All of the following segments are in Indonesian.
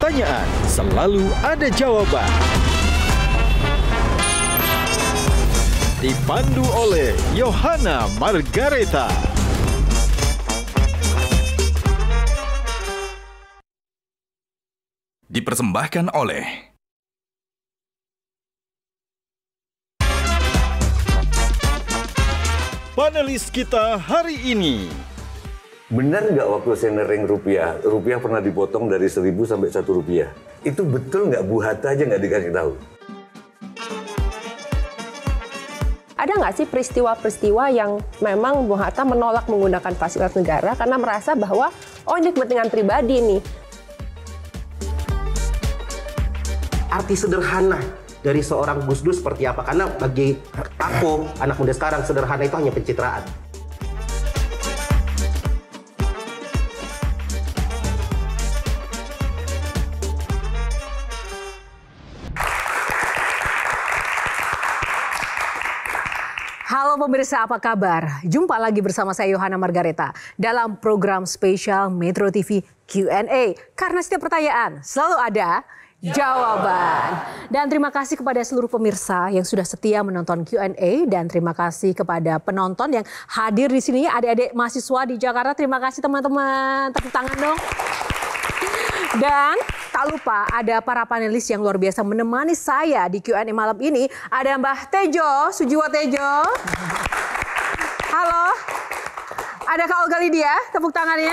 pertanyaan, selalu ada jawaban. Dipandu oleh Yohana Margareta. Dipersembahkan oleh panelis kita hari ini. Benar nggak waktu saya nering rupiah pernah dipotong dari 1.000 sampai 1 rupiah? Itu betul nggak? Bu Hatta aja nggak dikasih tahu. Ada nggak sih peristiwa-peristiwa yang memang Bung Hatta menolak menggunakan fasilitas negara karena merasa bahwa oh ini kepentingan pribadi nih? Arti sederhana dari seorang Gus Dur seperti apa? Karena bagi aku, anak muda sekarang, sederhana itu hanya pencitraan. Halo pemirsa, apa kabar? Jumpa lagi bersama saya Yohana Margareta dalam program spesial Metro TV Q&A. Karena setiap pertanyaan selalu ada jawaban. Dan terima kasih kepada seluruh pemirsa yang sudah setia menonton Q&A. Dan terima kasih kepada penonton yang hadir di sini, adik-adik mahasiswa di Jakarta. Terima kasih teman-teman, tepuk tangan dong. Dan tak lupa ada para panelis yang luar biasa menemani saya di Q&A malam ini. Ada Mbah Tejo, Sujiwo Tejo. Halo. Ada Kak Olga Lydia, tepuk tangannya.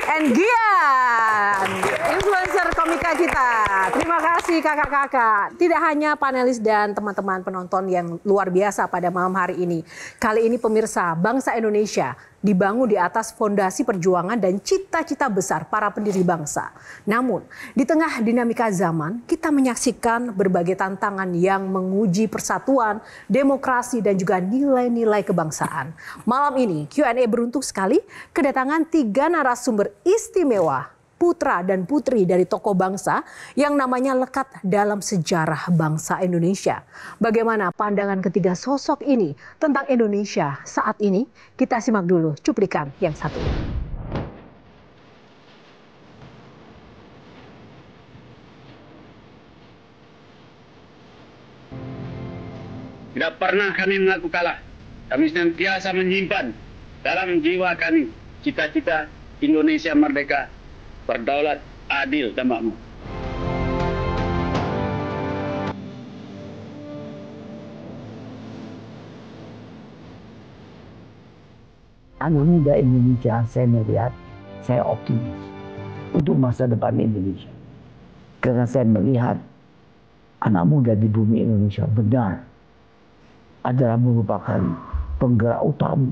And Gian, influencer komika kita. Terima kasih kakak-kakak. Tidak hanya panelis dan teman-teman penonton yang luar biasa pada malam hari ini. Kali ini pemirsa, bangsa Indonesia dibangun di atas fondasi perjuangan dan cita-cita besar para pendiri bangsa. Namun, di tengah dinamika zaman, kita menyaksikan berbagai tantangan yang menguji persatuan, demokrasi, dan juga nilai-nilai kebangsaan. Malam ini, Q&A beruntung sekali kedatangan 3 narasumber istimewa, putra dan putri dari tokoh bangsa yang namanya lekat dalam sejarah bangsa Indonesia. Bagaimana pandangan ketiga sosok ini tentang Indonesia saat ini? Kita simak dulu cuplikan yang satu ini. Tidak pernah kami mengaku kalah. Kami senantiasa menyimpan dalam jiwa kami cita-cita Indonesia merdeka, berdaulat, adil, dan makmur. Anak muda Indonesia, saya melihat, saya optimis untuk masa depan Indonesia. Karena saya melihat anak muda di bumi Indonesia benar adalah merupakan penggerak utama.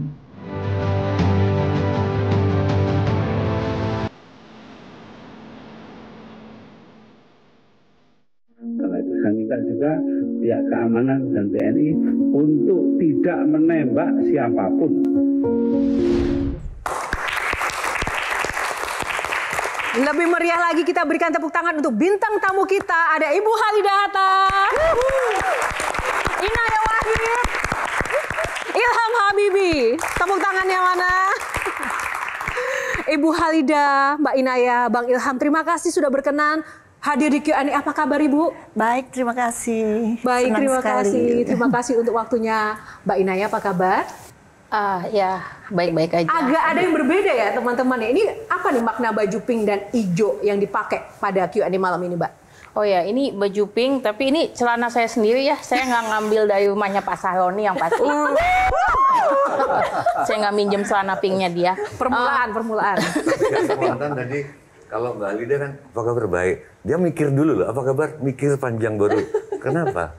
Kita juga pihak keamanan dan TNI untuk tidak menembak siapapun. Lebih meriah lagi kita berikan tepuk tangan untuk bintang tamu kita. Ada Ibu Halidah Hatta, Inaya Wahid, Ilham Habibi. Tepuk tangannya mana? Ibu Halidah, Mbak Inaya, Bang Ilham, terima kasih sudah berkenan hadir di Q&A. Apa kabar Ibu? Baik, terima kasih. Baik, senang terima sekali. kasih. Terima kasih untuk waktunya Mbak Inaya. Apa kabar? Ya, baik-baik aja. Agak ada yang berbeda ya teman-teman. Ini apa nih makna baju pink dan hijau yang dipakai pada Q&A malam ini, Mbak? Oh ya, ini baju pink, tapi ini celana saya sendiri ya. Saya nggak ngambil dari rumahnya Pak Sahroni yang pasti. Saya nggak minjem celana pinknya dia. Permulaan. Tadi kalau Mbak Alida kan apa kabar baik, dia mikir dulu loh apa kabar, mikir panjang baru. Kenapa?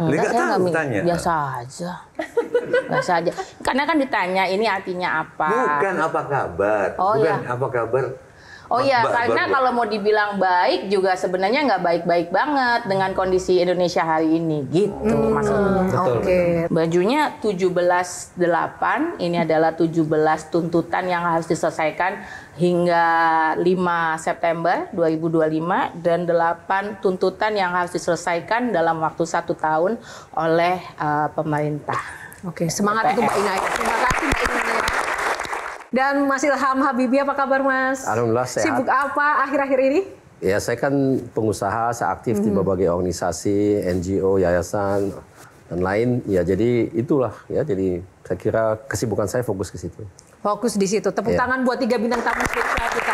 Enggak, saya tahu nggak tanya. biasa aja. Biasa aja. Karena kan ditanya ini artinya apa. Bukan apa kabar. Oh, bukan ya. apa kabar. Oh iya, karena kalau mau dibilang baik juga sebenarnya nggak baik-baik banget dengan kondisi Indonesia hari ini, gitu maksudnya. Oke. Bajunya 17/8, ini adalah 17 tuntutan yang harus diselesaikan hingga 5 September 2025 dan 8 tuntutan yang harus diselesaikan dalam waktu 1 tahun oleh pemerintah. Oke, semangat untuk Mbak Inaya. Terima kasih Mbak Inaya. Dan Mas Ilham Habibie, apa kabar Mas? Alhamdulillah sehat. Sibuk apa akhir-akhir ini? Ya, saya kan pengusaha, saya aktif di berbagai organisasi, NGO, yayasan, dan lain. Ya, jadi itulah ya. Jadi saya kira kesibukan saya fokus ke situ. Fokus di situ. Tepuk tangan buat 3 bintang tamu spesial kita.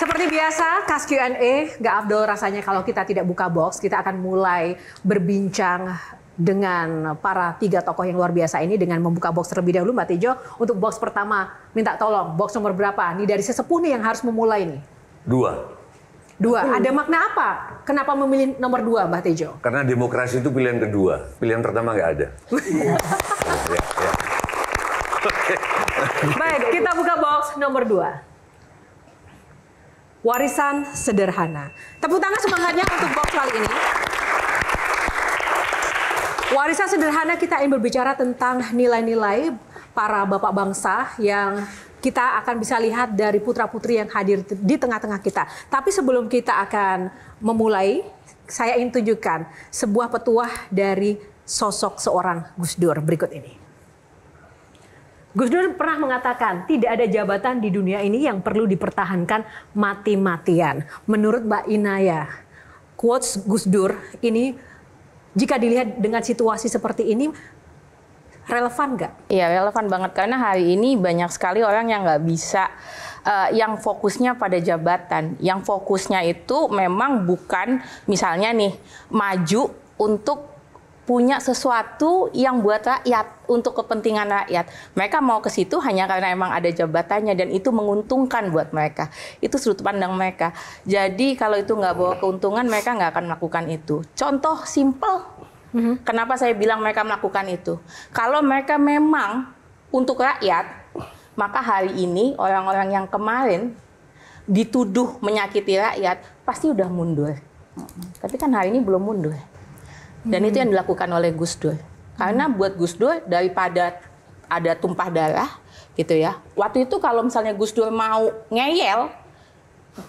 Seperti biasa, Kas Q&A, nggak afdol rasanya kalau kita tidak buka box. Kita akan mulai berbincang dengan para 3 tokoh yang luar biasa ini dengan membuka box terlebih dahulu. Mbak Tejo, untuk box pertama, minta tolong, box nomor berapa? Ini dari sesepuh nih yang harus memulai nih. 2. Ada makna apa? Kenapa memilih nomor 2, Mbak Tejo? Karena demokrasi itu pilihan kedua. Pilihan pertama nggak ada. Baik, kita buka box nomor 2. Warisan sederhana. Tepuk tangan semangatnya untuk box kali ini. Warisan sederhana, kita ingin berbicara tentang nilai-nilai para bapak bangsa yang kita akan bisa lihat dari putra-putri yang hadir di tengah-tengah kita. Tapi sebelum kita akan memulai, saya ingin tunjukkan sebuah petuah dari sosok seorang Gus Dur berikut ini. Gus Dur pernah mengatakan, tidak ada jabatan di dunia ini yang perlu dipertahankan mati-matian. Menurut Mbak Inaya, quotes Gus Dur ini, jika dilihat dengan situasi seperti ini, relevan nggak? Iya, relevan banget. Karena hari ini banyak sekali orang yang nggak bisa, yang fokusnya pada jabatan. Yang fokusnya itu memang bukan misalnya nih, maju untuk punya sesuatu yang buat rakyat, untuk kepentingan rakyat. Mereka mau ke situ hanya karena emang ada jabatannya dan itu menguntungkan buat mereka. Itu sudut pandang mereka. Jadi kalau itu nggak bawa keuntungan, mereka nggak akan melakukan itu. Contoh simple, kenapa saya bilang mereka melakukan itu. Kalau mereka memang untuk rakyat, maka hari ini orang-orang yang kemarin dituduh menyakiti rakyat, pasti udah mundur. Tapi kan hari ini belum mundur. Dan itu yang dilakukan oleh Gus Dur. Karena buat Gus Dur, daripada ada tumpah darah, gitu ya. Waktu itu kalau misalnya Gus Dur mau ngeyel,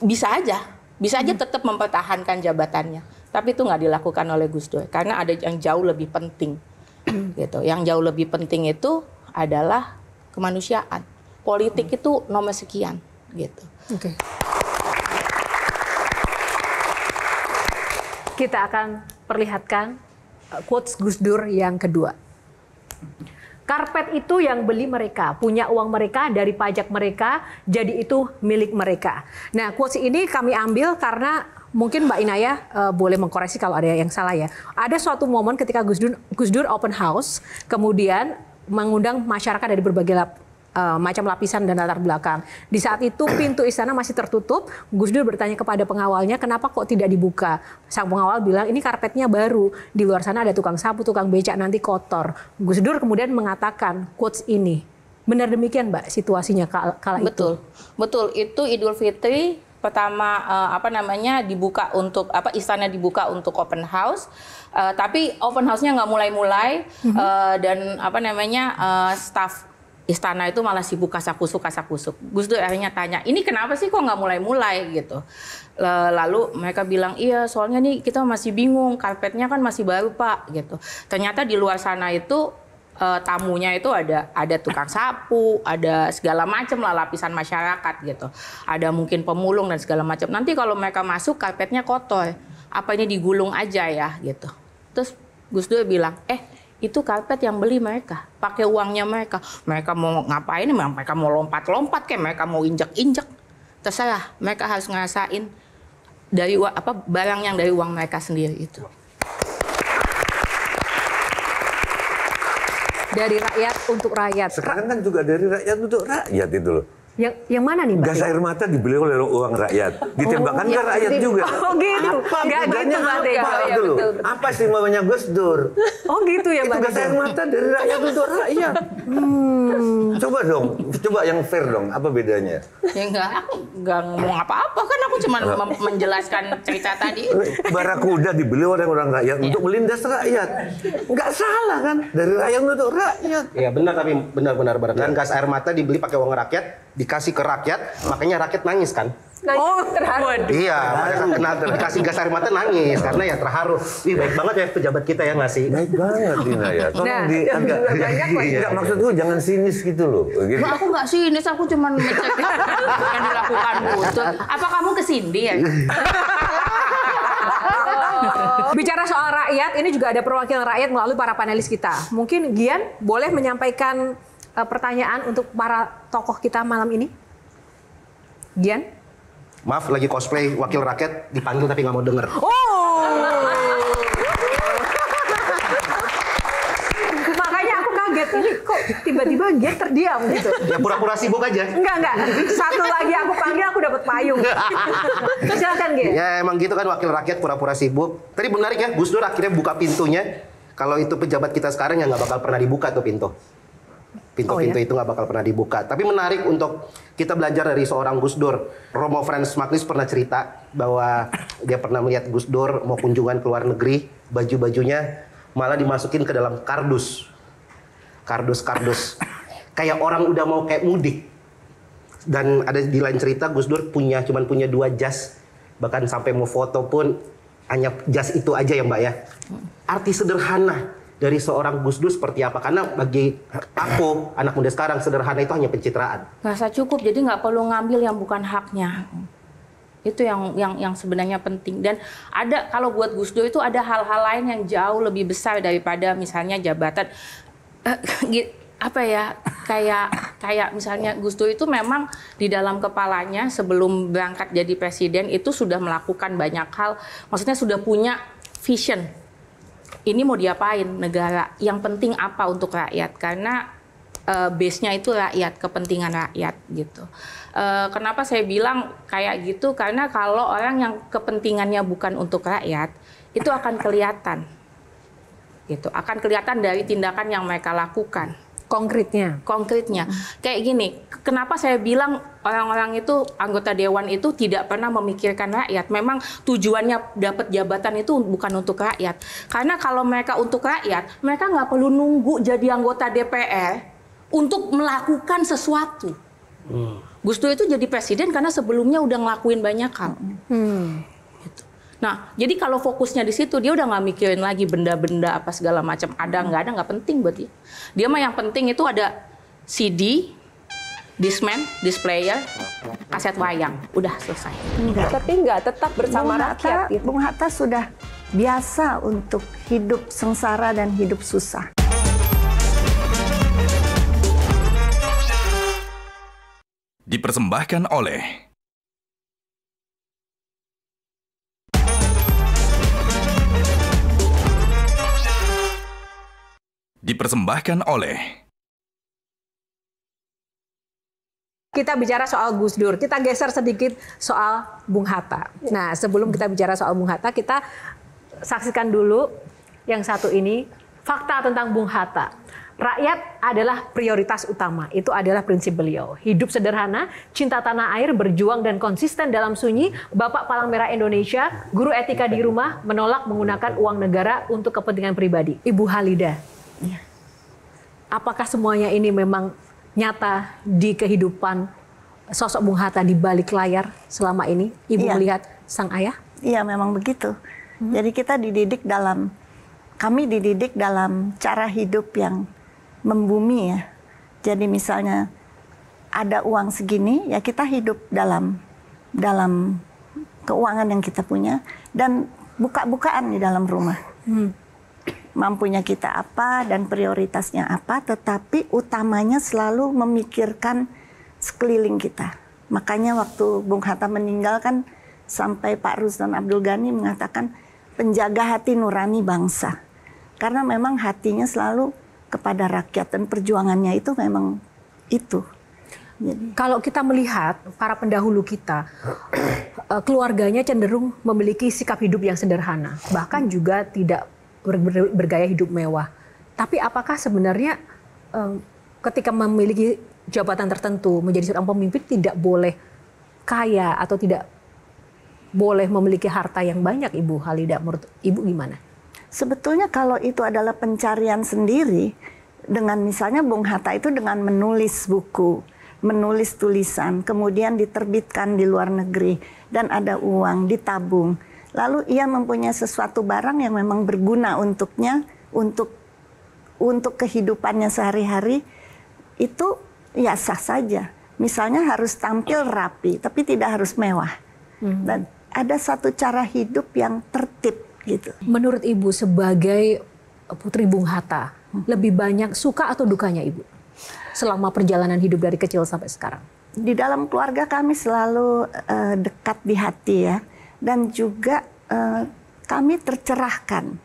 bisa aja tetap mempertahankan jabatannya. Tapi itu nggak dilakukan oleh Gus Dur. Karena ada yang jauh lebih penting. Gitu. Yang jauh lebih penting itu adalah kemanusiaan. Politik itu nomor sekian. Gitu. Oke. Kita akan perlihatkan quotes Gus Dur yang kedua. Karpet itu yang beli mereka, punya uang mereka dari pajak mereka, jadi itu milik mereka. Nah, quotes ini kami ambil karena mungkin Mbak Inaya boleh mengkoreksi kalau ada yang salah ya. Ada suatu momen ketika Gus Dur open house, kemudian mengundang masyarakat dari berbagai macam lapisan dan latar belakang. Di saat itu pintu istana masih tertutup. Gus Dur bertanya kepada pengawalnya, kenapa kok tidak dibuka? Sang pengawal bilang, ini karpetnya baru. Di luar sana ada tukang sapu, tukang becak, nanti kotor. Gus Dur kemudian mengatakan quotes ini. Benar demikian, Mbak, situasinya kala itu? Betul. Itu Idul Fitri pertama dibuka untuk istana dibuka untuk open house. Tapi open house-nya nggak mulai-mulai dan staff istana itu malah sibuk kasak-kusuk. Gus Dur akhirnya tanya, ini kenapa sih kok nggak mulai-mulai gitu. Lalu mereka bilang, iya soalnya nih kita masih bingung, karpetnya kan masih baru Pak gitu. Ternyata di luar sana itu tamunya itu ada tukang sapu, ada segala macam lah lapisan masyarakat gitu. Ada mungkin pemulung dan segala macam. Nanti kalau mereka masuk karpetnya kotor, apa ini digulung aja ya gitu. Terus Gus Dur bilang, itu karpet yang beli mereka, pakai uangnya mereka. Mereka mau ngapain? Mereka mau lompat-lompat kayak mereka mau injek-injek. Terserah, mereka harus ngerasain dari barang yang dari uang mereka sendiri itu. Dari rakyat untuk rakyat. Sekarang kan juga dari rakyat untuk rakyat itu loh. Yang mana nih, Mbak? Gas air mata dibeli oleh uang rakyat. Ditembakkan kan rakyat juga. Oh gitu. Apa bedanya Betul. Apa sih namanya Gus Dur? Oh gitu ya, Mbak. Itu gas air mata dari rakyat untuk rakyat. Coba dong, coba yang fair dong. Apa bedanya? Ya enggak ngomong apa-apa kan, aku cuma menjelaskan cerita tadi. Barakuda dibeli oleh orang rakyat untuk melindas rakyat. Enggak salah kan? Dari rakyat untuk rakyat. Iya benar, tapi benar. Dan gas air mata dibeli pakai uang rakyat, dikasih ke rakyat, makanya rakyat nangis kan? Terharu. Iya, pada saat kena kasih gas air mata nangis karena ya terharu. Ih, baik banget ya pejabat kita ya ngasih. Baik banget Dina ya. Tolong agak enggak maksudku jangan sinis gitu loh. Gitu. Mbak, aku nggak sinis, aku cuma ngecek yang dilakukan Butut. Apa kamu kesini ya? Bicara soal rakyat, ini juga ada perwakilan rakyat melalui para panelis kita. Mungkin Gian boleh menyampaikan pertanyaan untuk para tokoh kita malam ini? Gian? Maaf, lagi cosplay wakil rakyat dipanggil tapi nggak mau denger. Makanya aku kaget, ini kok tiba-tiba Gian terdiam gitu. Ya pura-pura sibuk aja. Enggak. Satu lagi aku panggil, aku dapat payung. Silakan Gian. Ya emang gitu kan wakil rakyat pura-pura sibuk. Tadi menarik ya, Gus Dur akhirnya buka pintunya. Kalau itu pejabat kita sekarang ya nggak bakal pernah dibuka tuh pintu. Pintu-pintu itu nggak bakal pernah dibuka. Tapi menarik untuk kita belajar dari seorang Gus Dur. Romo Franz Magnis pernah cerita bahwa dia pernah melihat Gus Dur mau kunjungan ke luar negeri, baju-bajunya malah dimasukin ke dalam kardus. Kardus. Kayak orang udah mau kayak mudik. Dan ada di lain cerita Gus Dur cuman punya 2 jas. Bahkan sampai mau foto pun hanya jas itu aja ya Mbak ya. Arti sederhana dari seorang Gus Dur seperti apa? Karena bagi aku, anak muda sekarang, sederhana itu hanya pencitraan. Rasa cukup, jadi nggak perlu ngambil yang bukan haknya. Itu yang sebenarnya penting. Dan ada, kalau buat Gus Dur itu ada hal-hal lain yang jauh lebih besar daripada misalnya jabatan. Apa ya, kayak misalnya Gus Dur itu memang di dalam kepalanya sebelum berangkat jadi presiden itu sudah melakukan banyak hal. Maksudnya sudah punya vision. Ini mau diapain negara, yang penting apa untuk rakyat, karena base-nya itu rakyat, kepentingan rakyat gitu. Kenapa saya bilang kayak gitu, karena kalau orang yang kepentingannya bukan untuk rakyat, itu akan kelihatan gitu, akan kelihatan dari tindakan yang mereka lakukan. Konkretnya. Kayak gini, kenapa saya bilang orang-orang itu, anggota dewan itu tidak pernah memikirkan rakyat. Memang tujuannya dapat jabatan itu bukan untuk rakyat. Karena kalau mereka untuk rakyat, mereka nggak perlu nunggu jadi anggota DPR untuk melakukan sesuatu. Gus Dur itu jadi presiden karena sebelumnya udah ngelakuin banyak hal. Gitu. Nah, jadi kalau fokusnya di situ, dia udah nggak mikirin lagi benda-benda apa segala macam. Ada nggak penting buat dia. Dia mah yang penting itu ada CD, Discman, displayer, kaset wayang, udah selesai. Tapi enggak, tetap bersama rakyat. Bung Hatta sudah biasa untuk hidup sengsara dan hidup susah. Dipersembahkan oleh Kita bicara soal Gus Dur, kita geser sedikit soal Bung Hatta. Nah, sebelum kita bicara soal Bung Hatta, kita saksikan dulu yang satu ini, fakta tentang Bung Hatta. Rakyat adalah prioritas utama, itu adalah prinsip beliau. Hidup sederhana, cinta tanah air, berjuang dan konsisten dalam sunyi, Bapak Palang Merah Indonesia, guru etika di rumah, menolak menggunakan uang negara untuk kepentingan pribadi. Ibu Halida, apakah semuanya ini memang nyata di kehidupan sosok Bung Hatta di balik layar selama ini? Ibu melihat sang ayah? Iya, memang begitu. Jadi kami dididik dalam cara hidup yang membumi ya. Jadi misalnya ada uang segini, ya kita hidup dalam keuangan yang kita punya dan buka-bukaan di dalam rumah. Mampunya kita apa dan prioritasnya apa, tetapi utamanya selalu memikirkan sekeliling kita. Makanya waktu Bung Hatta meninggal kan sampai Pak Rusdan Abdul Ghani mengatakan penjaga hati nurani bangsa. Karena memang hatinya selalu kepada rakyat dan perjuangannya itu memang itu. Jadi, kalau kita melihat para pendahulu kita, keluarganya cenderung memiliki sikap hidup yang sederhana, bahkan juga tidak bergaya hidup mewah. Tapi apakah sebenarnya ketika memiliki jabatan tertentu, menjadi seorang pemimpin tidak boleh kaya atau tidak boleh memiliki harta yang banyak, Ibu Halida? Menurut Ibu gimana? Sebetulnya kalau itu adalah pencarian sendiri, dengan misalnya Bung Hatta itu dengan menulis buku, menulis tulisan, kemudian diterbitkan di luar negeri, dan ada uang, ditabung. Lalu ia mempunyai sesuatu barang yang memang berguna untuknya, untuk kehidupannya sehari-hari, itu ya sah saja. Misalnya harus tampil rapi, tapi tidak harus mewah. Dan ada satu cara hidup yang tertib gitu. Menurut Ibu sebagai Putri Bung Hatta, lebih banyak suka atau dukanya Ibu selama perjalanan hidup dari kecil sampai sekarang? Di dalam keluarga kami selalu dekat di hati ya. Dan juga kami tercerahkan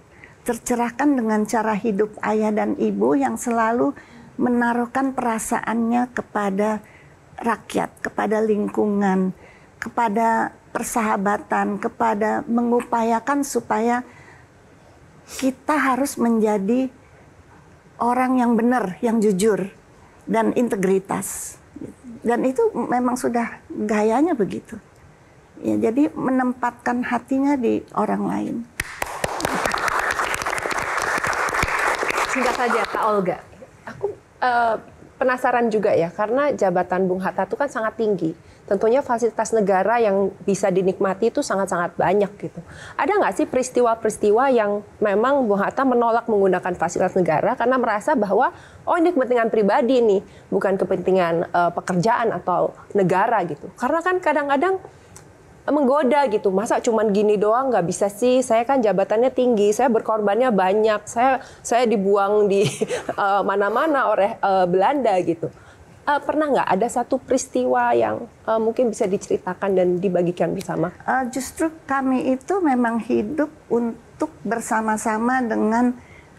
dengan cara hidup ayah dan ibu yang selalu menaruhkan perasaannya kepada rakyat, kepada lingkungan, kepada persahabatan, kepada mengupayakan supaya kita harus menjadi orang yang benar, yang jujur, dan integritas. Dan itu memang sudah gayanya begitu. Ya, jadi menempatkan hatinya di orang lain. Singkat saja, Kak Olga. Aku penasaran juga ya, karena jabatan Bung Hatta itu kan sangat tinggi. Tentunya fasilitas negara yang bisa dinikmati itu sangat-sangat banyak gitu. Ada nggak sih peristiwa-peristiwa yang memang Bung Hatta menolak menggunakan fasilitas negara karena merasa bahwa oh ini kepentingan pribadi nih, bukan kepentingan pekerjaan atau negara gitu. Karena kan kadang-kadang menggoda gitu, masa cuman gini doang nggak bisa sih, saya kan jabatannya tinggi, saya berkorbannya banyak, saya dibuang di mana-mana oleh Belanda gitu. Pernah nggak ada satu peristiwa yang mungkin bisa diceritakan dan dibagikan bersama? Justru kami itu memang hidup untuk bersama-sama dengan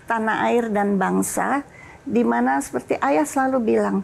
tanah air dan bangsa, di mana seperti ayah selalu bilang,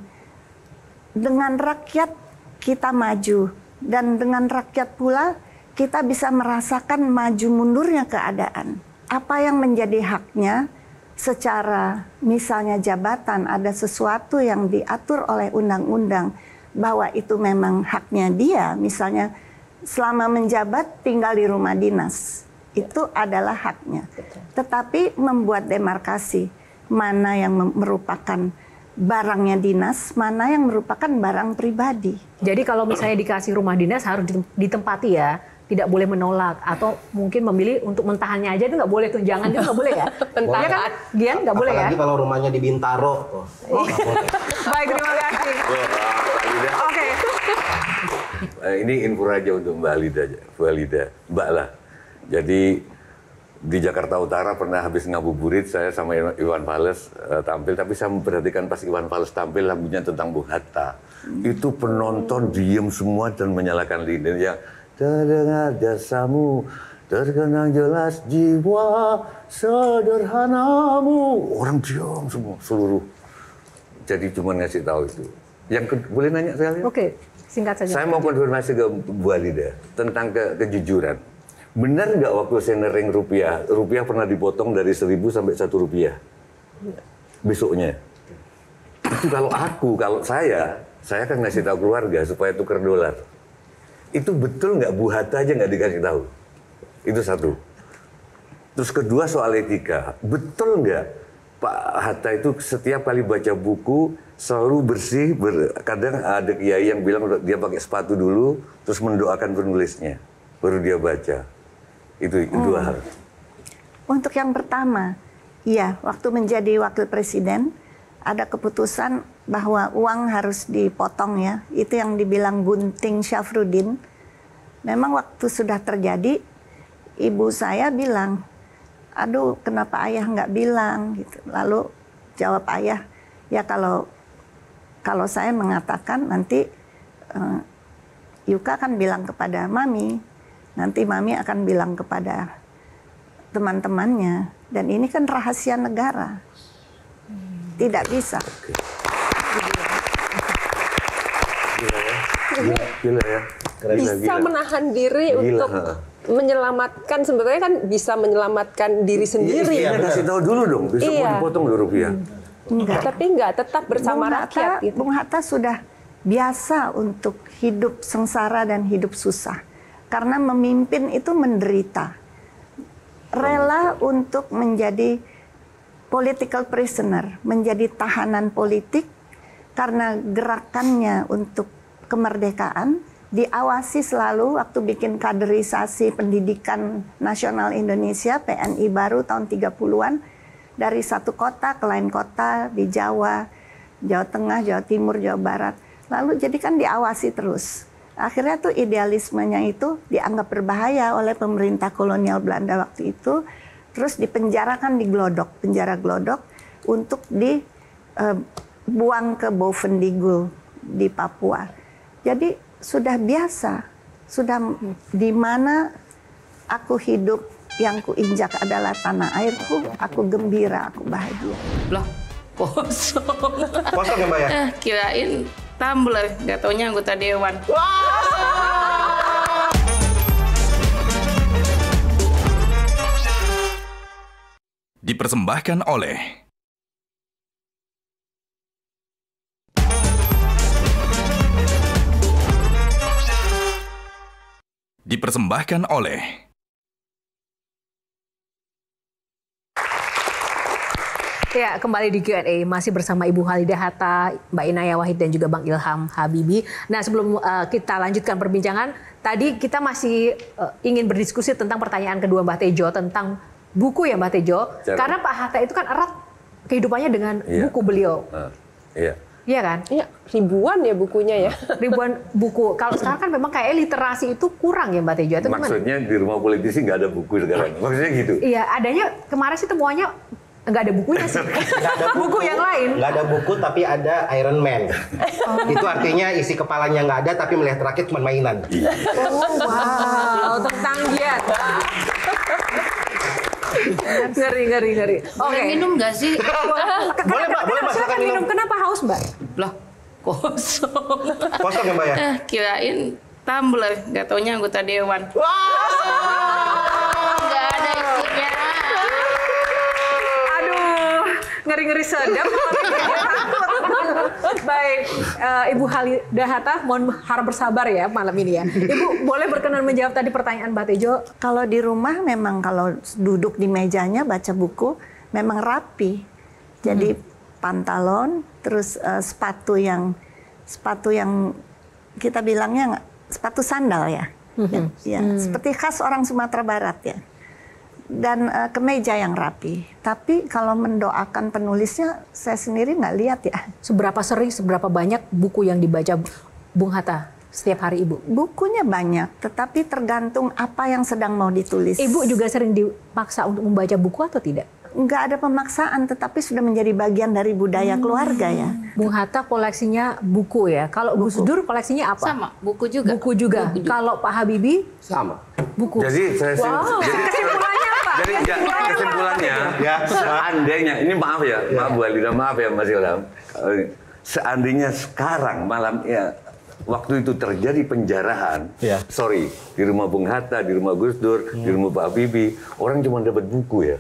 dengan rakyat kita maju, dan dengan rakyat pula kita bisa merasakan maju mundurnya keadaan. Apa yang menjadi haknya, secara misalnya jabatan, ada sesuatu yang diatur oleh undang-undang bahwa itu memang haknya dia, misalnya selama menjabat tinggal di rumah dinas, itu adalah haknya. Tetapi membuat demarkasi mana yang merupakan barangnya dinas, mana yang merupakan barang pribadi. Jadi kalau misalnya dikasih rumah dinas harus ditempati ya, tidak boleh menolak, atau mungkin memilih untuk mentahannya aja itu nggak boleh, tunjangan itu nggak boleh ya? Iya kan, Gian nggak boleh ya? Apalagi kalau rumahnya di Bintaro. Baik, terima kasih. Oke. Ini info aja untuk Mbak Mbak lah. Jadi di Jakarta Utara pernah habis ngabuburit, saya sama Iwan Fals tampil, tapi saya memperhatikan pas Iwan Fals tampil lagunya tentang Bung Hatta. Itu penonton diem semua dan menyalakan lilin yang terdengar jasamu, terkenang jelas jiwa sederhanamu. Orang diam semua, seluruh. Jadi cuma ngasih tahu itu. Yang boleh nanya sekali? Oke, singkat saja. Saya mau konfirmasi ke Bu Alida tentang kejujuran. Benar nggak waktu saya nering rupiah pernah dipotong dari 1.000 sampai 1 rupiah? Besoknya. Itu kalau saya kan ngasih tahu keluarga supaya tukar dolar. Itu betul nggak Bu Hatta aja nggak dikasih tahu? Itu satu. Terus kedua soal etika. Betul nggak Pak Hatta itu setiap kali baca buku selalu bersih, kadang ada kiai yang bilang dia pakai sepatu dulu, terus mendoakan penulisnya, baru dia baca. Itu dua hal. Untuk yang pertama, iya, waktu menjadi wakil presiden, ada keputusan bahwa uang harus dipotong ya. Itu yang dibilang Gunting Syafruddin. Memang waktu sudah terjadi, ibu saya bilang, aduh kenapa ayah nggak bilang gitu. Lalu jawab ayah, ya kalau saya mengatakan nanti Yuka akan bilang kepada mami, nanti mami akan bilang kepada teman-temannya, dan ini kan rahasia negara. Tidak bisa. Gila ya. Bisa menahan diri untuk menyelamatkan, sebetulnya kan bisa menyelamatkan diri sendiri. Iya, kasih tahu dulu dong, besok mau dipotong rupiah. Enggak. Tapi enggak, tetap bersama rakyat. Gitu. Bung Hatta sudah biasa untuk hidup sengsara dan hidup susah. Karena memimpin itu menderita. Rela untuk menjadi political prisoner, menjadi tahanan politik, karena gerakannya untuk kemerdekaan diawasi selalu waktu bikin kaderisasi pendidikan nasional Indonesia PNI baru tahun 30-an dari satu kota ke lain kota di Jawa, Jawa Tengah, Jawa Timur, Jawa Barat. Lalu jadi kan diawasi terus. Akhirnya tuh idealismenya itu dianggap berbahaya oleh pemerintah kolonial Belanda waktu itu. Terus dipenjarakan di Glodok, penjara Glodok untuk dibuang ke Bovendigul di Papua. Jadi sudah biasa, sudah di mana aku hidup yang kuinjak adalah tanah airku, aku gembira, aku bahagia. Loh, kosong. Kosong ya Mbak ya? Kirain tumbler, nggak taunya anggota dewan. Dipersembahkan oleh Ya, kembali di Q&A masih bersama Ibu Halidah Hatta, Mbak Inaya Wahid dan juga Bang Ilham Habibie. Nah, sebelum kita lanjutkan perbincangan, tadi kita masih ingin berdiskusi tentang pertanyaan kedua Mbak Tejo tentang buku ya Mbak Tejo. Karena Pak Hatta itu kan erat kehidupannya dengan buku beliau. Iya. Iya kan? Iya, ribuan ya bukunya ya. Ribuan buku. Kalau sekarang kan memang kayak literasi itu kurang ya Mbak Tejo. Itu maksudnya di rumah politisi nggak ada buku sekarang. Maksudnya gitu. Iya, adanya kemarin sih temuannya nggak ada bukunya sih. Nggak ada buku yang lain. Nggak ada buku tapi ada Iron Man. Itu artinya isi kepalanya nggak ada tapi melihat rakyat cuma mainan. Oh wow, tentang giat. Ngeri. Boleh minum nggak sih? Boleh Mbak, silakan minum. Kenapa haus Mbak? Loh, kosong. Kosong ya Mbak ya? Kirain tumbler, nggak taunya anggota dewan. Nggak ada isinya. Ngeri-ngeri sedap. Baik, Ibu Halidah Hatta, mohon harap bersabar ya malam ini ya. Ibu boleh berkenan menjawab tadi pertanyaan Mbak Tejo? Kalau di rumah memang kalau duduk di mejanya baca buku memang rapi. Jadi pantalon, terus sepatu yang kita bilangnya sepatu sandal ya. Ya, seperti khas orang Sumatera Barat ya. Dan kemeja yang rapi. Tapi kalau mendoakan penulisnya, saya sendiri nggak lihat ya. Seberapa sering, seberapa banyak buku yang dibaca Bung Hatta setiap hari Ibu? Bukunya banyak, tetapi tergantung apa yang sedang mau ditulis. Ibu juga sering dipaksa untuk membaca buku atau tidak? Nggak ada pemaksaan, tetapi sudah menjadi bagian dari budaya keluarga ya. Bung Hatta koleksinya buku ya. Kalau Gus Dur koleksinya apa? Sama, buku juga. Buku juga. Kalau Pak Habibie? Sama. Buku. Jadi Kesimpulannya apa? Jadi kesimpulannya, seandainya, ini maaf ya, maaf Bu Halidah, maaf ya Mas Ilham. Seandainya sekarang malam ya, waktu itu terjadi penjarahan, sorry, di rumah Bung Hatta, di rumah Gus Dur, di rumah Pak Habibie, orang cuma dapat buku ya.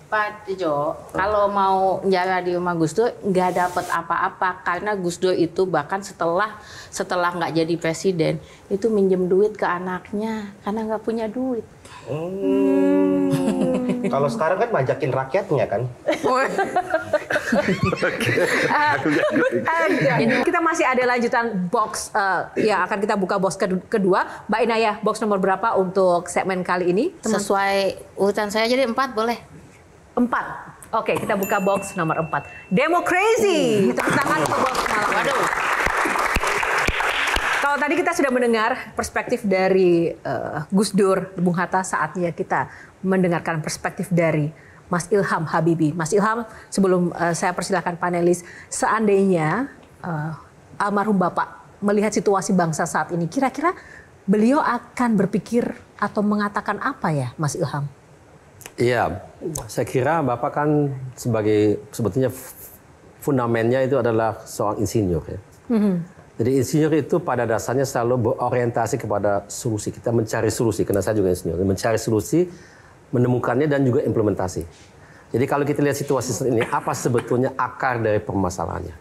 Pak Tejo, kalau mau menjara di rumah Gus Dur nggak dapat apa-apa karena Gus Dur itu bahkan setelah nggak jadi presiden itu minjem duit ke anaknya karena nggak punya duit. Kalau sekarang kan bajakin rakyatnya kan. Kita masih ada lanjutan box yang akan kita buka box kedua. Mbak Inaya, box nomor berapa untuk segmen kali ini? Sesuai urutan saya jadi 4 boleh. 4. Oke, kita buka box nomor 4. Democracy. Tepuk tangan untuk box malam. Waduh. Kalau tadi kita sudah mendengar perspektif dari Gus Dur, Bung Hatta, saatnya kita mendengarkan perspektif dari Mas Ilham Habibie. Mas Ilham, sebelum saya persilahkan panelis, seandainya almarhum Bapak melihat situasi bangsa saat ini, kira-kira beliau akan berpikir atau mengatakan apa ya, Mas Ilham? Iya, saya kira Bapak kan sebagai sebetulnya fundamennya itu adalah seorang insinyur ya. Jadi insinyur itu pada dasarnya selalu berorientasi kepada solusi. Kita mencari solusi, karena saya juga insinyur. Mencari solusi, menemukannya dan juga implementasi. Jadi kalau kita lihat situasi saat ini, apa sebetulnya akar dari permasalahannya?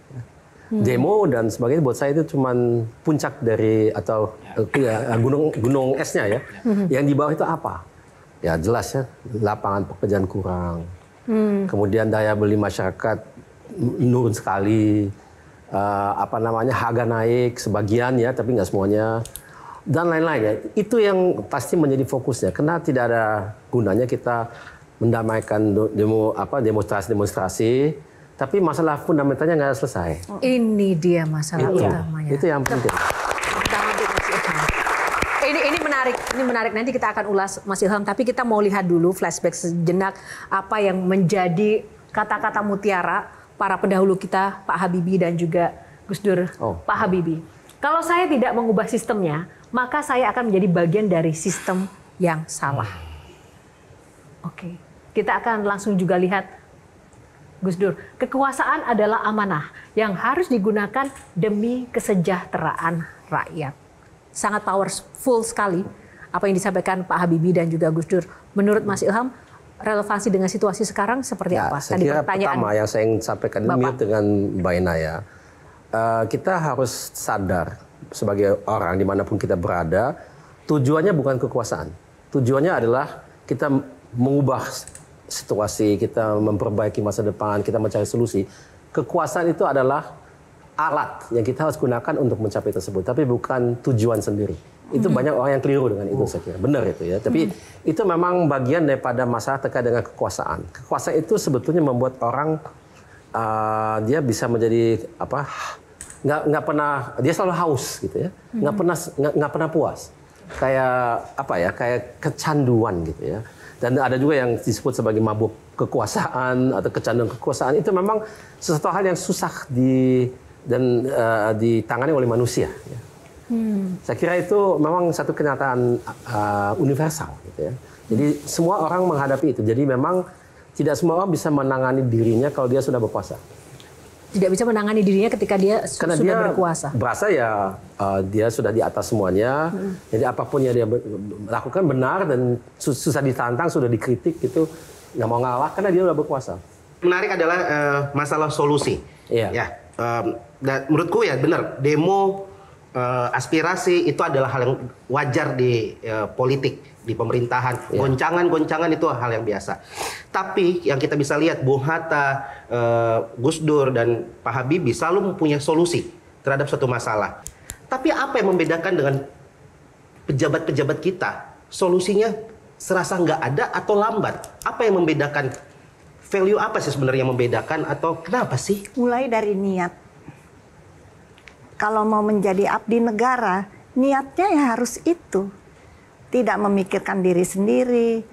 Demo dan sebagainya buat saya itu cuma puncak dari atau gunung esnya ya. Yang di bawah itu apa? Ya jelas ya, lapangan pekerjaan kurang. Kemudian daya beli masyarakat menurun sekali. harga naik sebagian ya, tapi nggak semuanya, dan lain-lain ya. Itu yang pasti menjadi fokusnya. Karena tidak ada gunanya kita mendamaikan demonstrasi, tapi masalah fundamentalnya nggak selesai. Ini dia masalah utamanya. Itu yang penting. Ini menarik. Nanti kita akan ulas, Mas Ilham. Tapi kita mau lihat dulu flashback sejenak apa yang menjadi kata-kata mutiara para pendahulu kita, Pak Habibie dan juga Gus Dur. Pak Habibie, kalau saya tidak mengubah sistemnya, maka saya akan menjadi bagian dari sistem yang salah. Oke, kita akan langsung juga lihat Gus Dur. Kekuasaan adalah amanah yang harus digunakan demi kesejahteraan rakyat. Sangat powerful sekali apa yang disampaikan Pak Habibie dan juga Gus Dur. Menurut Mas Ilham, relevansi dengan situasi sekarang seperti apa? Saya kira pertama yang saya ingin sampaikan ini mirip dengan Mbak Ina ya. Kita harus sadar sebagai orang dimanapun kita berada, tujuannya bukan kekuasaan. Tujuannya adalah kita mengubah situasi, kita memperbaiki masa depan, kita mencari solusi. Kekuasaan itu adalah alat yang kita harus gunakan untuk mencapai tersebut, tapi bukan tujuan sendiri. Itu banyak orang yang keliru dengan itu, saya kira. Benar itu ya. Tapi itu memang bagian daripada masalah terkait dengan kekuasaan. Kekuasaan itu sebetulnya membuat orang dia bisa menjadi nggak pernah, dia selalu haus gitu ya, nggak pernah puas. Kayak kecanduan gitu ya. Dan ada juga yang disebut sebagai mabuk kekuasaan atau kecanduan kekuasaan. Itu memang sesuatu hal yang susah ditangani oleh manusia. Ya. Saya kira itu memang satu kenyataan universal. Gitu ya. Jadi semua orang menghadapi itu. Jadi memang tidak semua orang bisa menangani dirinya kalau dia sudah berkuasa. Tidak bisa menangani dirinya ketika dia sudah berkuasa. Berasa ya dia sudah di atas semuanya. Jadi apapun yang dia lakukan benar dan susah ditantang, sudah dikritik gitu, nggak mau ngalah karena dia sudah berkuasa. Menarik adalah masalah solusi. Iya. Ya, dan menurutku ya benar, demo aspirasi itu adalah hal yang wajar di politik, di pemerintahan. Goncangan-goncangan itu hal yang biasa. Tapi yang kita bisa lihat, Bung Hatta, Gus Dur, dan Pak Habibie selalu mempunyai solusi terhadap suatu masalah. Tapi apa yang membedakan dengan pejabat-pejabat kita? Solusinya serasa nggak ada atau lambat. Apa yang membedakan? Value apa sih sebenarnya yang membedakan atau kenapa sih? Mulai dari niat. Kalau mau menjadi abdi negara, niatnya ya harus itu. Tidak memikirkan diri sendiri,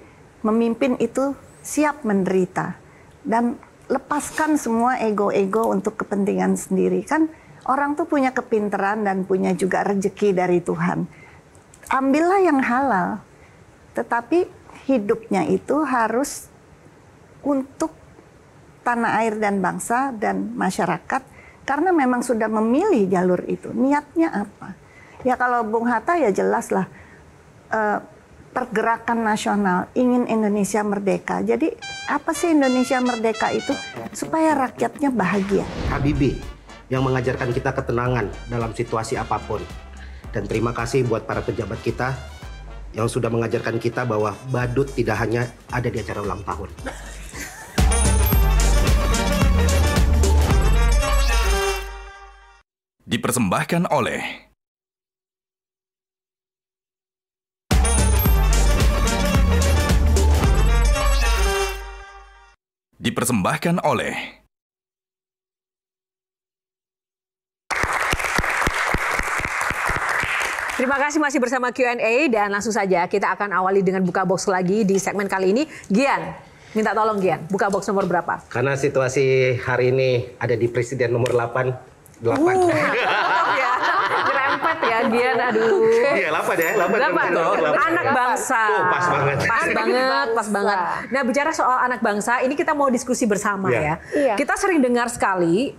memimpin itu siap menderita. Dan lepaskan semua ego-ego untuk kepentingan sendiri. Kan orang tuh punya kepintaran dan punya juga rezeki dari Tuhan. Ambillah yang halal, tetapi hidupnya itu harus untuk tanah air dan bangsa dan masyarakat. Karena memang sudah memilih jalur itu. Niatnya apa? Ya kalau Bung Hatta ya jelaslah. Pergerakan nasional, ingin Indonesia merdeka. Jadi apa sih Indonesia merdeka itu? Supaya rakyatnya bahagia. Habibie yang mengajarkan kita ketenangan dalam situasi apapun. Dan terima kasih buat para pejabat kita yang sudah mengajarkan kita bahwa badut tidak hanya ada di acara ulang tahun. Dipersembahkan oleh Terima kasih masih bersama Q&A dan langsung saja kita akan awali dengan buka box lagi di segmen kali ini. Gian, minta tolong Gian, buka box nomor berapa? Karena situasi hari ini ada di presiden nomor 8. Ya, nyerempet ya Gian, aduh. Iya, 8 ya, 8. Anak bangsa. Pas banget. Pas banget. Nah, bicara soal anak bangsa, ini kita mau diskusi bersama ya. Iya. Kita sering dengar sekali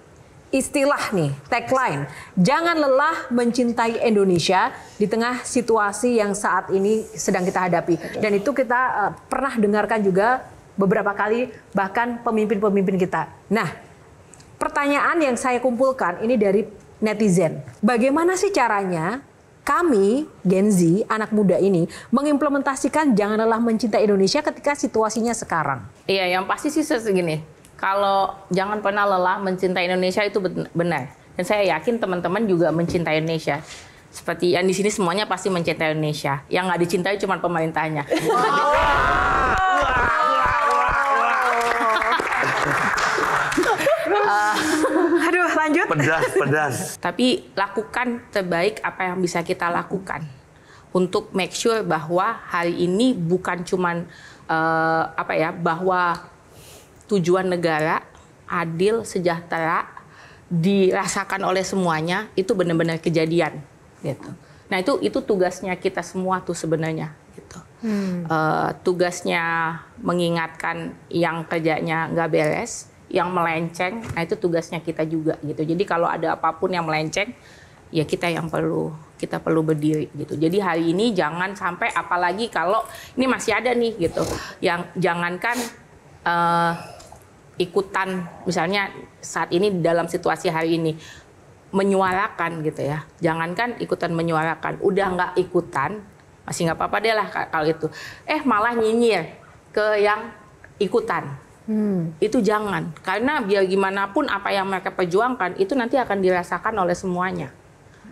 istilah nih, tagline, jangan lelah mencintai Indonesia di tengah situasi yang saat ini sedang kita hadapi. Dan itu kita pernah dengarkan juga beberapa kali, bahkan pemimpin-pemimpin kita. Nah, pertanyaan yang saya kumpulkan ini dari netizen. Bagaimana sih caranya kami, Gen Z, anak muda ini, mengimplementasikan jangan lelah mencintai Indonesia ketika situasinya sekarang? Iya, yang pasti sih segini. Kalau jangan pernah lelah mencintai Indonesia itu benar. Dan saya yakin teman-teman juga mencintai Indonesia. Seperti yang di sini semuanya pasti mencintai Indonesia. Yang nggak dicintai cuma pemerintahnya. Aduh, lanjut. Pedas. Tapi lakukan terbaik apa yang bisa kita lakukan untuk make sure bahwa hari ini bukan cuman bahwa tujuan negara adil, sejahtera, dirasakan oleh semuanya, itu benar-benar kejadian gitu. Nah itu tugasnya kita semua tuh sebenarnya gitu. Tugasnya mengingatkan yang kerjanya nggak beres, yang melenceng, nah itu tugasnya kita juga gitu. Jadi kalau ada apapun yang melenceng, ya kita perlu berdiri gitu. Jadi hari ini jangan sampai, apalagi kalau ini masih ada nih gitu, yang jangankan ikutan, misalnya saat ini dalam situasi hari ini menyuarakan gitu ya, jangankan ikutan menyuarakan, udah nggak ikutan masih nggak apa-apa deh lah kalau itu, malah nyinyir ke yang ikutan. Itu jangan, karena biar gimana pun apa yang mereka perjuangkan itu nanti akan dirasakan oleh semuanya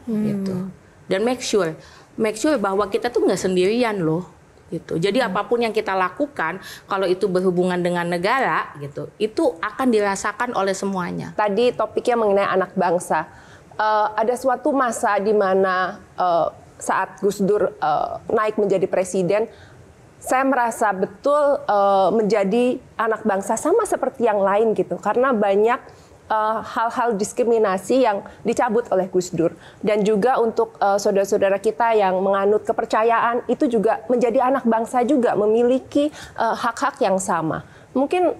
gitu. Dan make sure bahwa kita tuh nggak sendirian loh gitu. Jadi apapun yang kita lakukan, kalau itu berhubungan dengan negara gitu, itu akan dirasakan oleh semuanya. Tadi topiknya mengenai anak bangsa. Ada suatu masa di mana saat Gus Dur naik menjadi presiden, saya merasa betul menjadi anak bangsa sama seperti yang lain gitu, karena banyak hal-hal diskriminasi yang dicabut oleh Gus Dur. Dan juga untuk saudara-saudara kita yang menganut kepercayaan, itu juga menjadi anak bangsa juga, memiliki hak-hak yang sama. Mungkin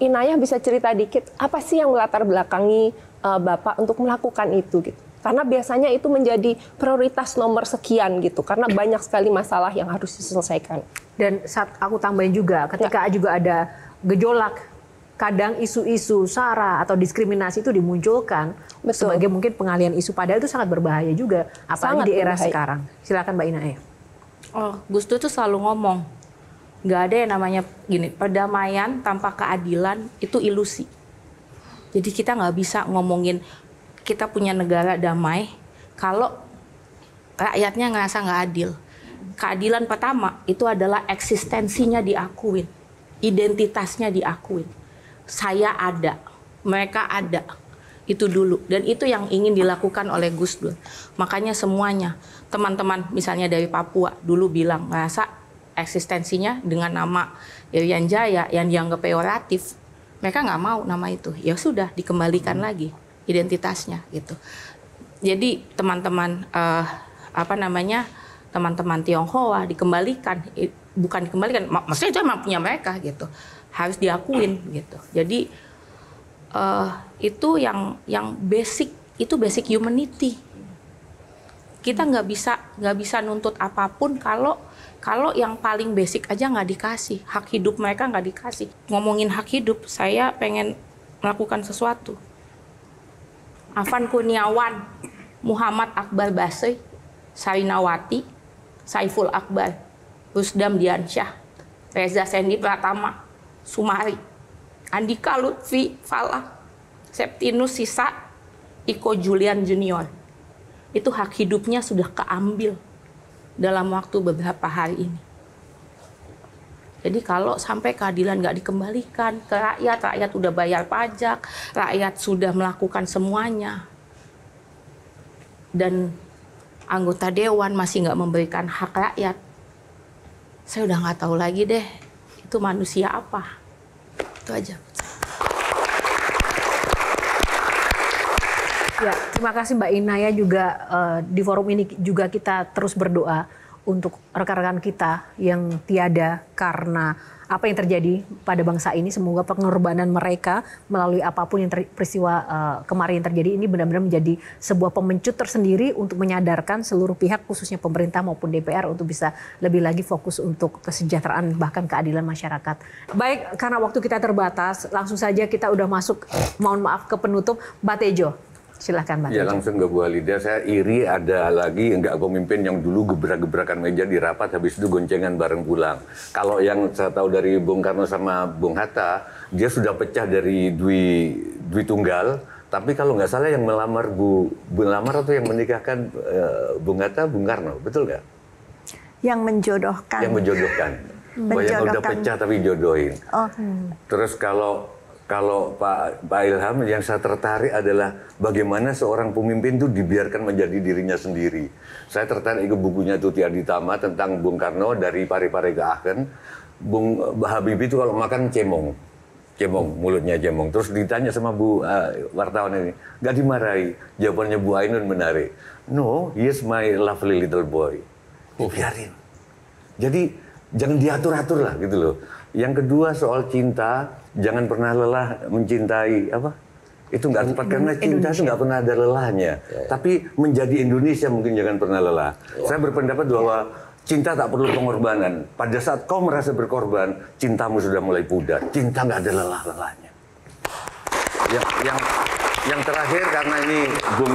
Inayah bisa cerita dikit, apa sih yang melatar belakangi Bapak untuk melakukan itu gitu? Karena biasanya itu menjadi prioritas nomor sekian gitu, karena banyak sekali masalah yang harus diselesaikan. Dan saat aku tambahin juga, ketika juga ada gejolak, kadang isu-isu SARA atau diskriminasi itu dimunculkan sebagai mungkin pengalihan isu, padahal itu sangat berbahaya juga, apalagi di era sekarang. Silakan Mbak Inayah. Gus Dur tuh selalu ngomong, nggak ada yang namanya gini, perdamaian tanpa keadilan itu ilusi. Jadi kita nggak bisa ngomongin kita punya negara damai kalau rakyatnya ngerasa nggak adil. Keadilan pertama itu adalah eksistensinya diakuin, identitasnya diakuin. Saya ada, mereka ada, itu dulu. Dan itu yang ingin dilakukan oleh Gus Dur. Makanya semuanya, teman-teman misalnya dari Papua dulu bilang ngerasa eksistensinya dengan nama Irian Jaya yang dianggap peyoratif. Mereka nggak mau nama itu. Ya sudah, dikembalikan lagi identitasnya gitu. Jadi teman-teman teman-teman Tionghoa dikembalikan, bukan dikembalikan, maksudnya itu emang punya mereka gitu, harus diakuin gitu. Jadi itu yang basic, itu basic humanity. Kita nggak bisa nuntut apapun kalau yang paling basic aja nggak dikasih, hak hidup mereka nggak dikasih. Ngomongin hak hidup, saya pengen melakukan sesuatu. Afan Kurniawan, Muhammad Akbar Basri, Sarinawati, Saiful Akbar, Rusdam Diansyah, Reza Sendi Pratama, Sumari, Andika Lutfi Falah, Septinus Sisa, Iko Julian Junior. Itu hak hidupnya sudah keambil dalam waktu beberapa hari ini. Jadi kalau sampai keadilan nggak dikembalikan ke rakyat udah bayar pajak, rakyat sudah melakukan semuanya, dan anggota dewan masih nggak memberikan hak rakyat, saya udah nggak tahu lagi deh itu manusia apa. Itu aja. Ya, terima kasih Mbak Inayah juga. Di forum ini juga kita terus berdoa untuk rekan-rekan kita yang tiada karena apa yang terjadi pada bangsa ini. Semoga pengorbanan mereka melalui apapun yang peristiwa kemarin yang terjadi ini benar-benar menjadi sebuah pemencut tersendiri untuk menyadarkan seluruh pihak, khususnya pemerintah maupun DPR, untuk bisa lebih lagi fokus untuk kesejahteraan bahkan keadilan masyarakat. Baik, karena waktu kita terbatas, langsung saja kita udah masuk, mohon maaf, ke penutup. Mbak Tejo, silahkan Mbak Tejo. Ya langsung ke Bu Halida, saya iri ada lagi enggak pemimpin yang dulu gebrak-gebrakan meja di rapat, habis itu goncengan bareng pulang. Kalau yang saya tahu dari Bung Karno sama Bung Hatta, dia sudah pecah dari Dwi Tunggal, Tapi kalau nggak salah yang melamar atau yang menikahkan Bung Hatta, Bung Karno, betul nggak? Yang menjodohkan. Yang menjodohkan. Yang udah pecah tapi jodohin. Oh. Terus kalau Pak Ilham, yang saya tertarik adalah bagaimana seorang pemimpin itu dibiarkan menjadi dirinya sendiri. Saya tertarik ke bukunya Tuti Aditama tentang Bung Karno dari Pare-Pare ke Aachen. Bung Habibie itu kalau makan cemong, mulutnya cemong. Terus ditanya sama Bu wartawan ini, nggak dimarahi. Jawabannya Bu Ainun menarik. No, he is my lovely little boy. Biarin. Jadi jangan diatur-atur lah gitu loh. Yang kedua soal cinta, jangan pernah lelah mencintai apa? Itu nggak tepat karena cinta itu nggak pernah ada lelahnya. Tapi menjadi Indonesia mungkin jangan pernah lelah. Saya berpendapat bahwa cinta tak perlu pengorbanan. Pada saat kau merasa berkorban, cintamu sudah mulai pudar. Cinta nggak ada lelah-lelahnya. Yang terakhir, karena ini Bung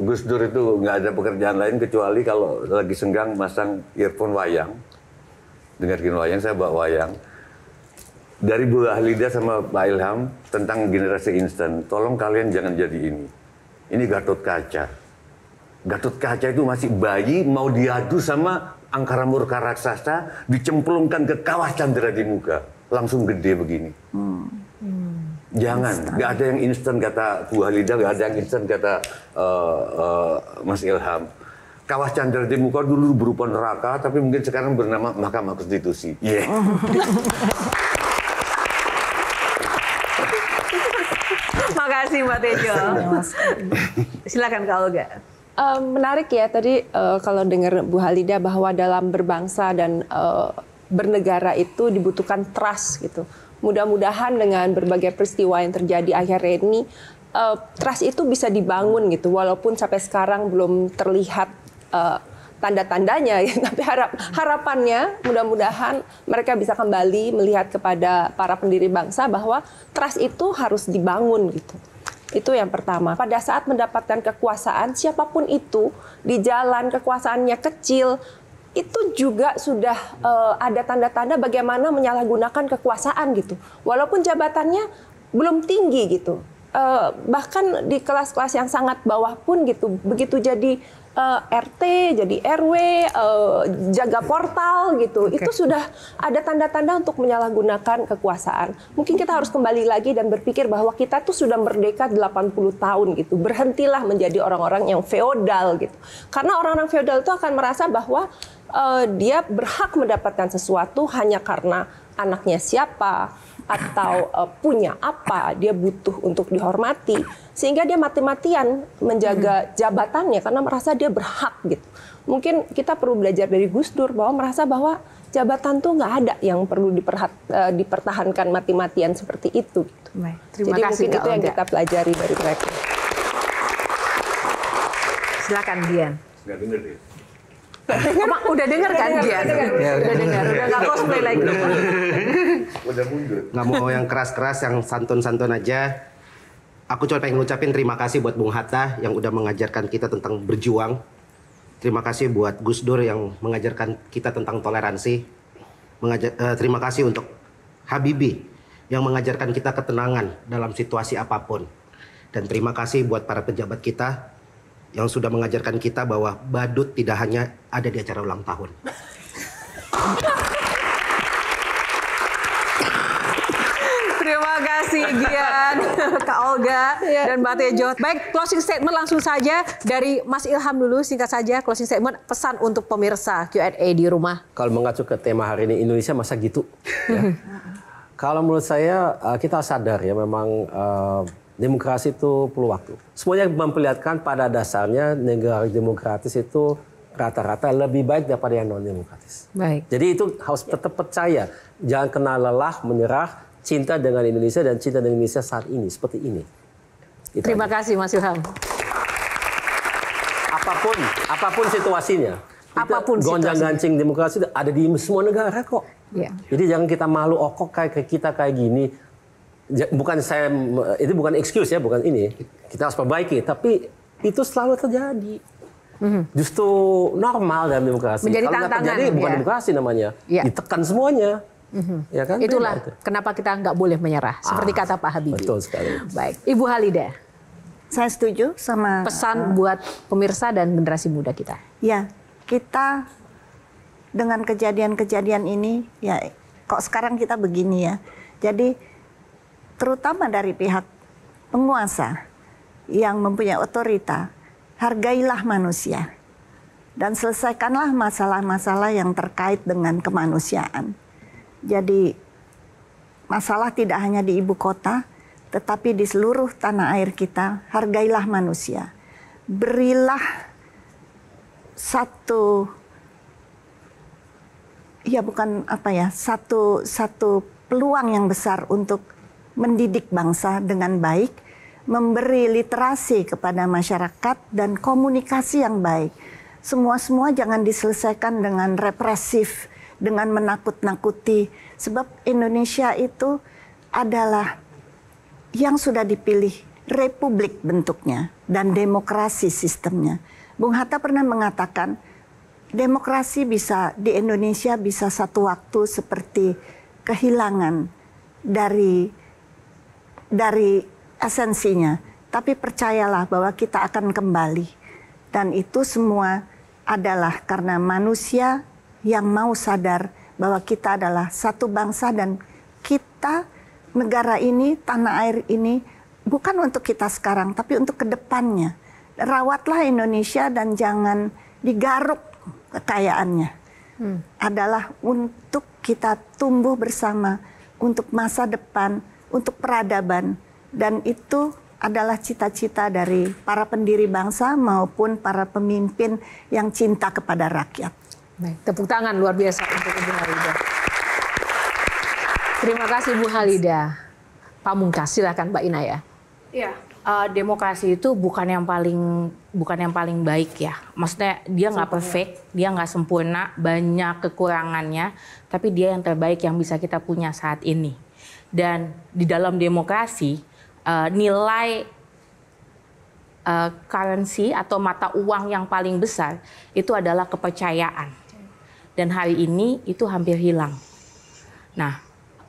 Gus Dur itu nggak ada pekerjaan lain kecuali kalau lagi senggang masang earphone wayang. Dengerin wayang, saya bawa wayang. Dari Bu Ahlida sama Pak Ilham tentang generasi instan, tolong kalian jangan jadi ini. Ini Gatot Kaca. Gatot Kaca itu masih bayi, mau diadu sama angkara murka raksasa, dicemplungkan ke kawah Chandra di muka. Langsung gede begini. Jangan, nggak ada yang instan kata Bu Halida, nggak ada yang instan kata Mas Ilham. Kawah Chandra di muka dulu berupa neraka, tapi mungkin sekarang bernama Mahkamah Konstitusi. Yeah. Makasih Mbak Tejo. Silakan Kak Olga. Menarik ya tadi kalau dengar Bu Halida bahwa dalam berbangsa dan bernegara itu dibutuhkan trust gitu. Mudah-mudahan dengan berbagai peristiwa yang terjadi akhir-akhir ini, trust itu bisa dibangun gitu. Walaupun sampai sekarang belum terlihat tanda-tandanya, ya. Tapi harapannya mudah-mudahan mereka bisa kembali melihat kepada para pendiri bangsa bahwa trust itu harus dibangun gitu. Itu yang pertama. Pada saat mendapatkan kekuasaan, siapapun itu di jalan kekuasaannya kecil, itu juga sudah ada tanda-tanda bagaimana menyalahgunakan kekuasaan gitu. Walaupun jabatannya belum tinggi gitu. Bahkan di kelas-kelas yang sangat bawah pun gitu, begitu jadi RT, jadi RW, jaga portal gitu, itu sudah ada tanda-tanda untuk menyalahgunakan kekuasaan. Mungkin kita harus kembali lagi dan berpikir bahwa kita tuh sudah merdeka 80 tahun gitu. Berhentilah menjadi orang-orang yang feodal gitu. Karena orang-orang feodal itu akan merasa bahwa dia berhak mendapatkan sesuatu hanya karena anaknya siapa, atau punya apa, dia butuh untuk dihormati, sehingga dia mati-matian menjaga jabatannya karena merasa dia berhak gitu. Mungkin kita perlu belajar dari Gus Dur bahwa merasa bahwa jabatan tuh nggak ada yang perlu dipertahankan mati-matian seperti itu. Gitu. Terima Jadi kasih, mungkin itu yang kita pelajari dari mereka. Silakan Dian. Nggak denger deh. Udah denger kan Dian? Udah denger, udah nggak cosplay lagi. Udah mundur. Nggak mau yang keras-keras, yang santun-santun aja. Aku cuma pengen ngucapin terima kasih buat Bung Hatta yang udah mengajarkan kita tentang berjuang. Terima kasih buat Gus Dur yang mengajarkan kita tentang toleransi. Terima kasih untuk Habibie yang mengajarkan kita ketenangan dalam situasi apapun. Dan terima kasih buat para pejabat kita yang sudah mengajarkan kita bahwa badut tidak hanya ada di acara ulang tahun. Terima kasih Dian, Kak Olga, dan Mbak Tejo. Baik, closing statement langsung saja dari Mas Ilham dulu, singkat saja closing statement, pesan untuk pemirsa Q&A di rumah. Kalau mengacu ke tema hari ini, Indonesia masa gitu? Ya. Kalau menurut saya, kita sadar ya memang demokrasi itu perlu waktu. Semuanya memperlihatkan pada dasarnya negara demokratis itu rata-rata lebih baik daripada yang non-demokratis. Baik. Jadi itu harus tetap percaya. Jangan kena lelah, menyerah, cinta dengan Indonesia dan cinta dengan Indonesia saat ini, seperti ini. Itu Terima aja. kasih Mas Ilham. Apapun situasinya. Apapun gonjang-gancing demokrasi ada di semua negara kok. Ya. Jadi jangan kita malu kayak kita kayak gini. Bukan saya, itu bukan excuse ya, bukan ini. Kita harus perbaiki, tapi itu selalu terjadi. Justru normal dalam demokrasi. Menjadi kalau nggak tantangan, terjadi, bukan ya. demokrasi namanya. Ya. Ditekan semuanya. Ya kan? Itulah Beda itu. kenapa kita nggak boleh menyerah. Seperti kata Pak Habibie. Betul sekali. Baik, Ibu Halida. Saya setuju sama Pesan buat pemirsa dan generasi muda kita. ya, kita dengan kejadian-kejadian ini ya kok sekarang kita begini ya. Jadi terutama dari pihak penguasa yang mempunyai otorita, hargailah manusia dan selesaikanlah masalah-masalah yang terkait dengan kemanusiaan. Jadi masalah tidak hanya di ibu kota, tetapi di seluruh tanah air kita, hargailah manusia. Berilah satu peluang yang besar untuk mendidik bangsa dengan baik, memberi literasi kepada masyarakat dan komunikasi yang baik. Semua jangan diselesaikan dengan represif, dengan menakut-nakuti. Sebab Indonesia itu adalah yang sudah dipilih republik bentuknya dan demokrasi sistemnya. Bung Hatta pernah mengatakan demokrasi bisa di Indonesia bisa satu waktu seperti kehilangan dari esensinya. Tapi percayalah bahwa kita akan kembali. Dan itu semua adalah karena manusia yang mau sadar bahwa kita adalah satu bangsa dan kita negara ini, tanah air ini bukan untuk kita sekarang, tapi untuk kedepannya. Rawatlah Indonesia dan jangan digaruk kekayaannya. Adalah untuk kita tumbuh bersama, untuk masa depan, untuk peradaban. Dan itu adalah cita-cita dari para pendiri bangsa maupun para pemimpin yang cinta kepada rakyat. Baik, tepuk tangan luar biasa untuk Ibu Halida. Terima kasih Bu Halida. Pamungkas, silakan Mbak Inaya. Iya, demokrasi itu bukan yang paling baik ya. Maksudnya dia nggak perfect, dia nggak sempurna, banyak kekurangannya, tapi dia yang terbaik yang bisa kita punya saat ini. Dan di dalam demokrasi nilai currency atau mata uang yang paling besar itu adalah kepercayaan. Dan hari ini itu hampir hilang. Nah,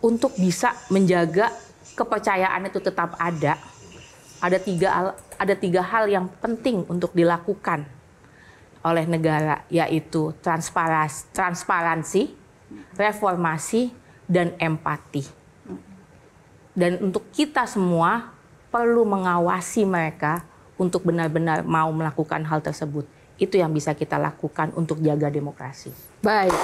untuk bisa menjaga kepercayaan itu tetap ada tiga hal yang penting untuk dilakukan oleh negara, yaitu transparansi, reformasi, dan empati. Dan untuk kita semua perlu mengawasi mereka untuk benar-benar mau melakukan hal tersebut. Itu yang bisa kita lakukan untuk jaga demokrasi. Baik.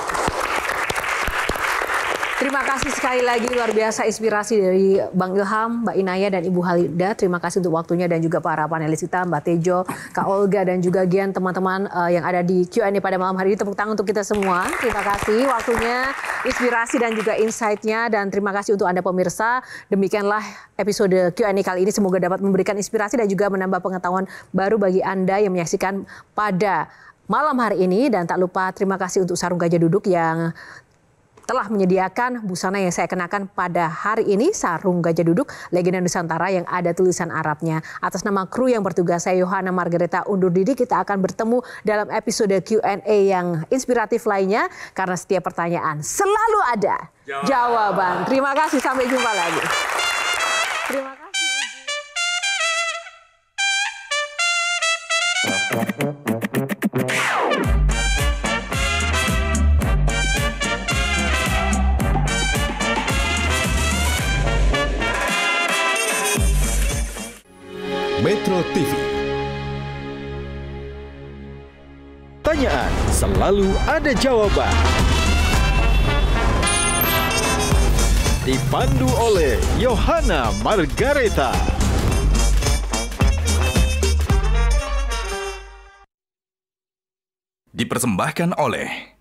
Terima kasih sekali lagi, luar biasa inspirasi dari Bang Ilham, Mbak Inaya, dan Ibu Halida. Terima kasih untuk waktunya dan juga para panelis kita, Mbak Tejo, Kak Olga, dan juga Gian, teman-teman yang ada di Q&A pada malam hari ini. Tepuk tangan untuk kita semua. Terima kasih waktunya, inspirasi dan juga insight-nya. Dan terima kasih untuk Anda pemirsa. Demikianlah episode Q&A kali ini. Semoga dapat memberikan inspirasi dan juga menambah pengetahuan baru bagi Anda yang menyaksikan pada malam hari ini. Dan tak lupa terima kasih untuk Sarung Gajah Duduk yang telah menyediakan busana yang saya kenakan pada hari ini, Sarung Gajah Duduk Legenda Nusantara yang ada tulisan Arabnya. Atas nama kru yang bertugas, saya Yohana Margareta undur diri. Kita akan bertemu dalam episode Q&A yang inspiratif lainnya, karena setiap pertanyaan selalu ada jawaban. Terima kasih, sampai jumpa lagi. Terima kasih. Metro TV. Pertanyaan selalu ada jawaban. Dipandu oleh Yohana Margareta. Dipersembahkan oleh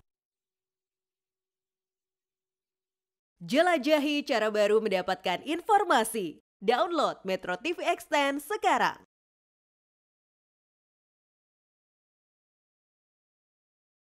Jelajahi cara baru mendapatkan informasi. Download Metro TV Extend sekarang.